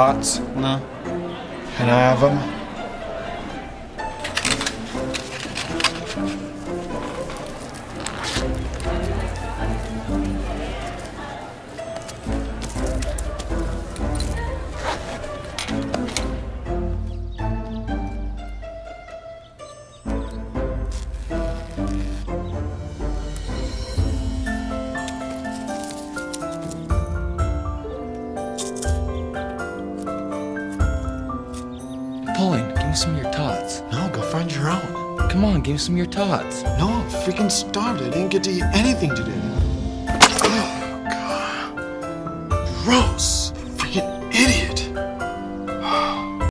tots? No. Can I have them? Napoleon, give me some of your tots. No, go find your own. Come on, give me some of your tots. No, I'm freaking starved. I didn't get to eat anything today. Oh, God. Gross.